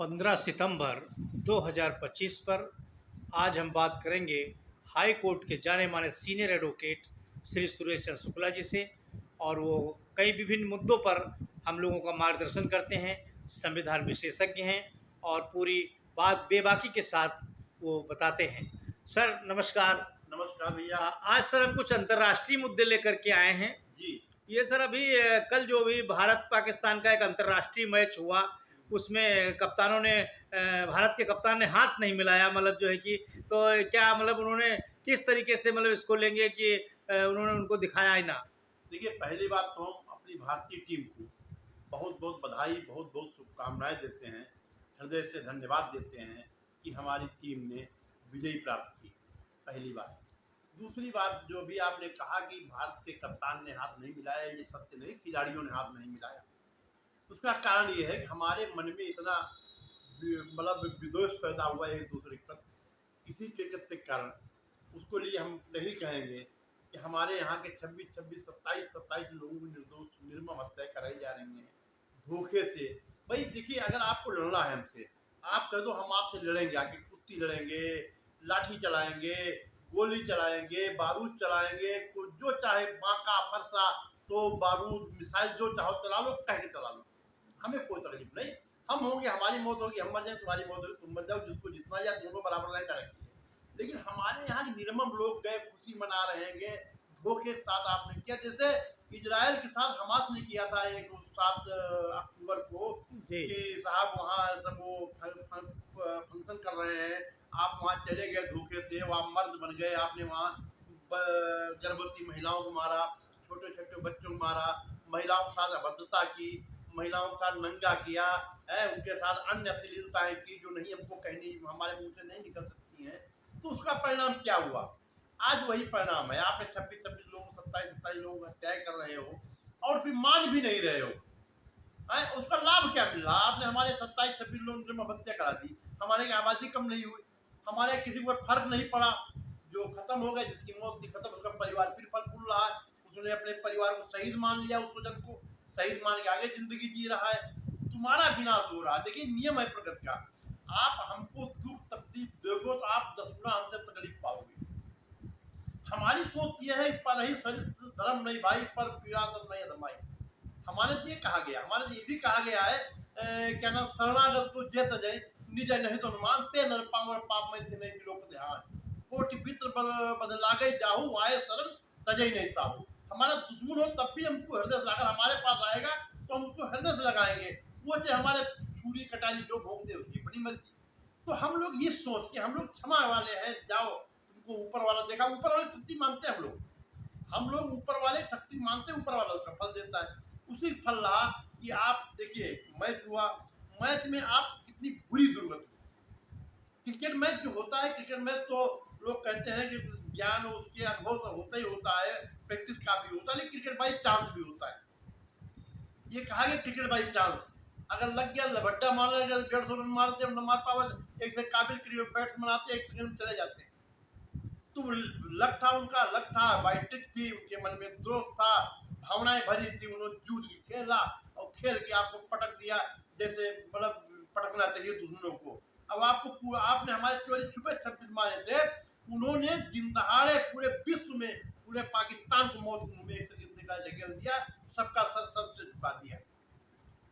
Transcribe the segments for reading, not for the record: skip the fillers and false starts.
15 सितंबर 2025 पर आज हम बात करेंगे हाई कोर्ट के जाने माने सीनियर एडवोकेट श्री सुरेश चंद्र शुक्ला जी से। और वो कई विभिन्न मुद्दों पर हम लोगों का मार्गदर्शन करते हैं, संविधान विशेषज्ञ हैं और पूरी बात बेबाकी के साथ वो बताते हैं। सर नमस्कार। नमस्कार भैया। आज सर हम कुछ अंतर्राष्ट्रीय मुद्दे लेकर के आए हैं। जी। ये सर अभी कल जो भी भारत पाकिस्तान का एक अंतर्राष्ट्रीय मैच हुआ उसमें कप्तानों ने भारत के कप्तान ने हाथ नहीं मिलाया, मतलब जो है कि तो क्या मतलब उन्होंने किस तरीके से मतलब इसको लेंगे कि उन्होंने उनको दिखाया ही ना। देखिए, पहली बात तो हम अपनी भारतीय टीम को बहुत बहुत बधाई, बहुत बहुत शुभकामनाएं देते हैं, हृदय से धन्यवाद देते हैं कि हमारी टीम ने विजय प्राप्त की। पहली बात। दूसरी बात, जो भी आपने कहा कि भारत के कप्तान ने हाथ नहीं मिलाया, ये सत्य नहीं, खिलाड़ियों ने हाथ नहीं मिलाया। उसका कारण ये है कि हमारे मन में इतना मतलब विद्वेष पैदा हुआ है एक दूसरे के प्रति किसी क्रिकेट के कारण। उसको लिए हम नहीं कहेंगे कि हमारे यहाँ के 27 लोगों की निर्दोष निर्मम हत्या कराई जा रही है धोखे से। भाई देखिए, अगर आपको लड़ना है हमसे, आप कह दो, हम आपसे लड़ेंगे, आके कुश्ती लड़ेंगे, लाठी चलाएंगे, गोली चलाएंगे, बारूद चलाएंगे, जो चाहे बांका फरसा तो बारूद मिसाइल जो चाहो चला लो, कह के चला लो, हमें कोई तकलीफ नहीं। हम होंगे, हमारी मौत होगी, हम मर जाए, तुम्हारी मौत होगी, तुम मर जाओ, जिसको जितना या दोनों बराबर नहीं करेंगे। लेकिन हमारे यहाँ के निर्मम लोग गए, खुशी मना रहे हैं, धोखे के साथ आपने किया। जैसे इजराइल के साथ हमास ने किया था एक 7 अक्टूबर को कि साहब वहाँ सब वो फंक्शन कर रहे हैं, आप वहाँ चले गए धोखे से, वहाँ मर्द बन गए, आपने वहाँ गर्भवती महिलाओं को मारा, छोटे छोटे बच्चों को मारा, महिलाओं के साथ अभद्रता की, महिलाओं के साथ नंगा किया है, उनके साथ अन्य अश्लीलताएं की जो नहीं हमको कहनी, हमारे मुंह से नहीं निकल सकती हैं। तो उसका परिणाम क्या हुआ? आज वही परिणाम है। आपने 26 लोगों, 27 लोगों को हत्याएं कर रहे हो और फिर मान भी नहीं रहे हो। उसका लाभ क्या मिल रहा? आपने हमारे 27-26 लोगों की हत्या करा दी, हमारे की आबादी कम नहीं हुई, हमारे किसी को फर्क नहीं पड़ा। जो खत्म हो गए, जिसकी मौत थी खत्म, उसका परिवार फिर फल फूल रहा है, उसने अपने परिवार को शहीद मान लिया, उस स्वजन को शहीद मान के आगे जिंदगी जी रहा है। तुम्हारा विनाश हो रहा है। देखिए, नियम है प्रकृति का। आप हमको दुख तकलीफ दोगे तो आप 10 गुना हमसे तकलीफ पाओगे। हमारी सोच यह है, पर ही शरीर धर्म नहीं भाई, पर पीड़ा सब नहीं अदमाई। हमारे ये कहा गया, हमारे ये भी कहा गया है क्या नाम, शरणागत को जे तजय निज नहीं तो मानते नर पावर पाप में थे नहीं विलोक ध्यान, कोटि पित्र बदला गए जाहू आए शरण तजय नहीं ताहू। हमारा दुश्मन हो तब भी हमको हृदय से, अगर हमारे पास आएगा तो हम उसको हृदय से लगाएंगे, वो चाहे हमारे छुरी कटारी जो भोग दे उसकी अपनी मर्जी। तो हम लोग ये सोच के, हम लोग क्षमा वाले हैं, जाओ तुमको ऊपर वाला देखा, ऊपर वाले शक्ति मानते हैं हम लोग ऊपर वाले शक्ति मानते हैं, ऊपर वाला उसका फल देता है। उसी फल रहा कि आप देखिए, मैच हुआ, मैच में आप कितनी बुरी दुर्गति। क्रिकेट मैच जो होता है, क्रिकेट मैच तो लोग कहते हैं कि ज्ञान उसके अनुभव तो होता ही होता है, प्रैक्टिस का भी होता है, लेकिन क्रिकेट बाई चांस भी होता है। ये कहा गया क्रिकेट बाई चांस, अगर लग गया लभट्टा मार लिया, 150 रन मारते न मार पावे, एक से काबिल बैट्समैन आते, 1 सेकंड में चले जाते हैं। तो लक था, उनका लक था, बाइटिक थी, उनके मन में द्रोह था, भावनाएं भरी थी, उन्होंने जूझ के खेला और खेल के आपको पटक दिया, जैसे मतलब पटकना चाहिए दुश्मनों को। अब आपको, आपने हमारे चोरी छुपे 26 मारे थे, उन्होंने दिन दहाड़े पूरे विश्व में, पूरे पाकिस्तान को मौत में एक तरीके का जगह दिया, सबका सर से झुका दिया।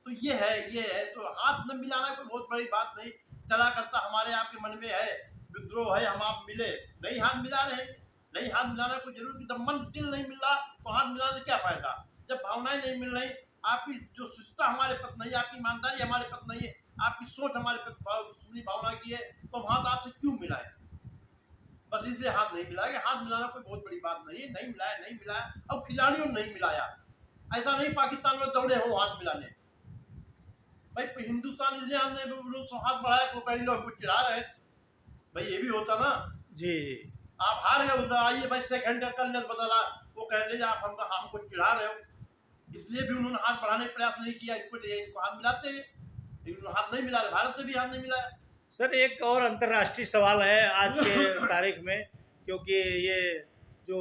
तो ये है। तो हाथ न मिलाना कोई बहुत बड़ी बात नहीं, चला करता हमारे आपके मन में है, विद्रोह है, हम आप मिले, नहीं हाथ मिला रहे, नहीं हाथ मिलाना कोई जरूरी, जब मन दिल नहीं मिल रहा तो हाथ मिलाने से क्या फायदा? जब भावनाएं नहीं मिल रही, आपकी जो सुचिता हमारे प्रति नहीं है, आपकी ईमानदारी हमारे प्रति नहीं है, आपकी सोच हमारे प्रति भावना की है, तो हम हाथ आपसे क्यों मिलाए? बस इसलिए हाथ नहीं मिलाएगा। हाथ मिलाना कोई बहुत बड़ी बात नहीं है, नहीं मिलाया। अब खिलाड़ियों ने नहीं मिलाया, ऐसा नहीं पाकिस्तान में दौड़े हो हाथ मिलाने। भाई हिंदुस्तान इसलिए हाथ बढ़ाया तो कहीं लोग कुछ चिढ़ा रहे, भाई ये भी होता ना जी। आप हार गए उधर, आइए भाई सेकंड कर ले बदला, वो कह लीजिए आप हमको चिढ़ा रहे हो, इसलिए भी उन्होंने हाथ बढ़ाने का प्रयास नहीं किया। इनको हाथ मिलाते हैं, लेकिन हाथ नहीं मिला, भारत ने भी हाथ नहीं मिलाया। सर एक और अंतर्राष्ट्रीय सवाल है आज के तारीख में, क्योंकि ये जो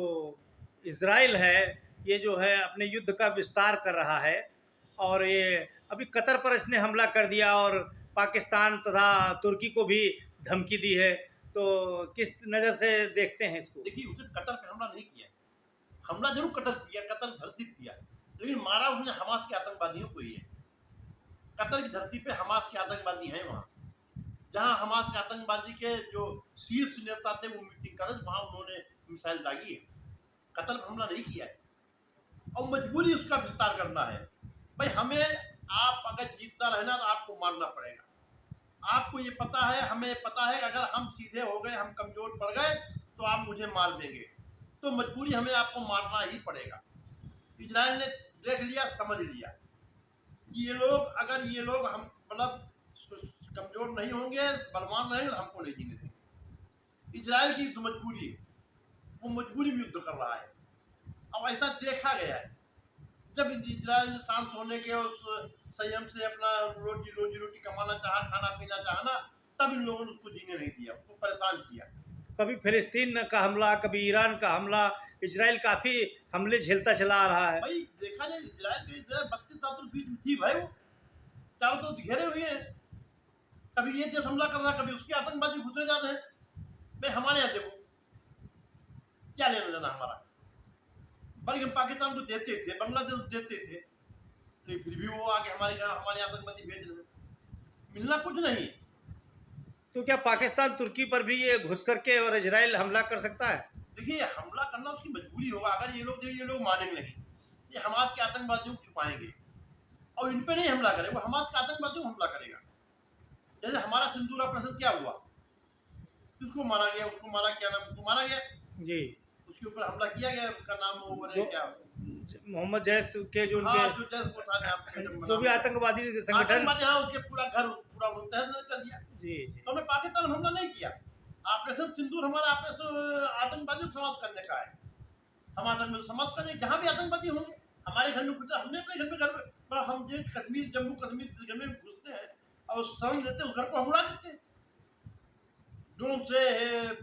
इजराइल है, ये जो है अपने युद्ध का विस्तार कर रहा है और ये अभी कतर पर इसने हमला कर दिया और पाकिस्तान तथा तुर्की को भी धमकी दी है, तो किस नज़र से देखते हैं इसको? देखिए, उसने कतर पे हमला नहीं किया, हमला जरूर कतर किया, कतर धरती पे किया, लेकिन मारा उसने हमास के आतंकवादियों को ही है। कतर की धरती पे हमास के आतंकवादी हैं वहाँ, जहाँ हमास के आतंकवादी के जो शीर्ष नेता थे वो मीटिंग कर रहे थे, वहाँ उन्होंने मिसाइल दागी है। कतर पे हमला नहीं किया है और मजबूरी उसका विस्तार करना है। भाई हमें, आप अगर जीतना रहना तो आपको मारना पड़ेगा। आपको ये पता है, हमें पता है, अगर हम सीधे हो गए, हम कमजोर पड़ गए तो आप मुझे मार देंगे, तो मजबूरी हमें आपको मारना ही पड़ेगा। इजराइल ने देख लिया, समझ लिया कि ये लोग हम मतलब कमजोर नहीं होंगे, बलवान रहेंगे, हमको नहीं जीने देंगे। इजराइल की तो मजबूरी है, वो मजबूरी में युद्ध कर रहा है। अब ऐसा देखा गया है, जब इजराइल ने शांत होने के उस संयम से अपना रोजी रोटी कमाना चाहा, खाना पीना चाहा ना, तब इन लोगों ने उसको जीने नहीं दिया, उसको परेशान किया। कभी फिलिस्तीन का हमला, कभी ईरान का हमला, इजराइल काफ़ी हमले झेलता चला आ रहा है। भाई देखा जाए, इजराइल के 32 बीच में थी भाई, वो चारों तरफ घेरे हुए हैं। कभी ये देश हमला कर रहा है, कभी उसके आतंकवादी घुसे जा रहे हैं। भाई हमारे यहाँ देखो क्या लेना देना हमारा, बल्कि हम पाकिस्तान को देते थे, बांग्लादेश को देते थे, लेकिन फिर भी वो आके हमारे आतंकवादी भेज रहे हैं। मिलना कुछ नहीं। तो क्या पाकिस्तान तुर्की पर भी ये घुस करके और इजराइल हमला कर सकता है? देखिए, हमला करना उसकी मजबूरी होगा। अगर ये लोग मानेंगे नहीं, ये हमास के आतंकवादियों को छुपाएंगे और इन पे नहीं हमला करेगा, वो हमास के आतंकवादियों को हमला करेगा। जैसे हमारा सिंदूर ऑपरेशन क्या हुआ, किसको मारा गया, उसको मारा, क्या नाम, उसको मारा गया जी, उसके ऊपर हमला किया गया, उसका नाम वो बने क्या, मोहम्मद जैस के जो हाँ, उनके जो जैसे वो था जो भी आतंकवादी संगठन, हाँ, उसके पूरा घर पूरा तहस कर दिया। जी तो हमने पाकिस्तान में हमला नहीं किया। ऑपरेशन सिंदूर हमारा ऑपरेशन आतंकवादियों को समाप्त करने का है। हम आतंकवादी समाप्त करने, जहाँ भी आतंकवादी होंगे हमारे घर में घुसते, हमने अपने घर में हम जो कश्मीर, जम्मू कश्मीर घर में घुसते हैं और शरण लेते हैं, उस घर को हम उड़ा देते हैं, ड्रोन से,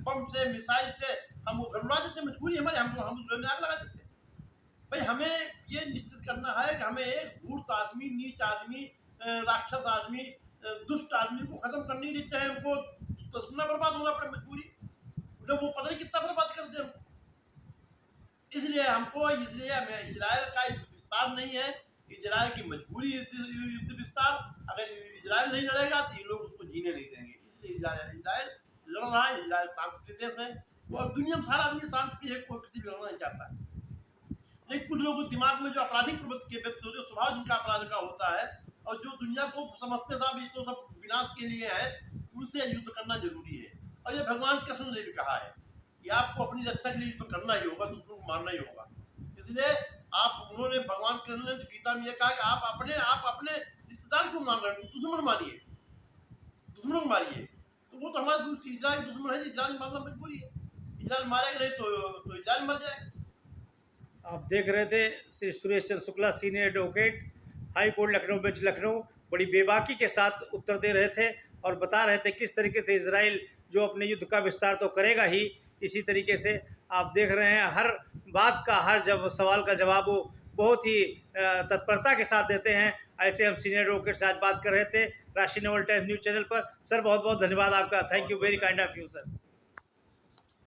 बम से, मिसाइल से हम वो घर उड़ा देते हैं। मजबूरी हमारी, हम उस घर में आग लगा देते हैं। भाई हमें ये निश्चित करना है कि हमें एक धूर्त आदमी, नीच आदमी, राक्षस आदमी, दुष्ट आदमी को खत्म करने के लिए चाहे हमको तस्ना बर्बाद होना पड़े, मजबूरी, जब वो पता नहीं कितना बर्बाद कर दे हमको। इसलिए हमें इजराइल का विस्तार नहीं है, इजराइल की मजबूरी युद्ध विस्तार। अगर इजराइल नहीं लड़ेगा तो ये लोग उसको जीने नहीं देंगे। इसलिए इजराइल लड़ रहा है। इजराइल शांति देश है, वो दुनिया में सारा आदमी शांति है, कोई किसी भी लड़ना नहीं चाहता है। लेकिन कुछ लोगों के दिमाग में जो आपराधिक प्रवृत्ति के व्यक्ति, जो स्वभाव जिनका अपराध का होता है और जो दुनिया को समझते साहब ये तो सब विनाश के लिए है, उनसे युद्ध करना जरूरी है। और ये भगवान कृष्ण ने भी कहा है कि आपको अपनी रक्षा के लिए युद्ध करना ही होगा, दुश्मन को मारना ही होगा। इसलिए उन्होंने, भगवान कृष्ण ने गीता में यह कहा कि आप अपने रिश्तेदार क्यों मान रहे हैं, दुश्मन मानिए, दुश्मनों को मारिए। तो वो तो हमारे इजराइल दुश्मन है, इजराइल मारना मजबूरी है। इजराइल मारेगा नहीं तो इजराइल मर जाएगा। आप देख रहे थे Shri Suresh Chandra Shukla, senior advocate, high court Lucknow bench Lucknow, बड़ी बेबाकी के साथ उत्तर दे रहे थे और बता रहे थे किस तरीके से इजराइल जो अपने युद्ध का विस्तार तो करेगा ही, इसी तरीके से आप देख रहे हैं हर बात का, हर सवाल का जवाब वो बहुत ही तत्परता के साथ देते हैं। ऐसे हम सीनियर एडवोकेट से आज बात कर रहे थे राष्ट्रीय नवल टाइम्स न्यूज़ चैनल पर। सर बहुत बहुत धन्यवाद आपका, thank you, very kind of you sir.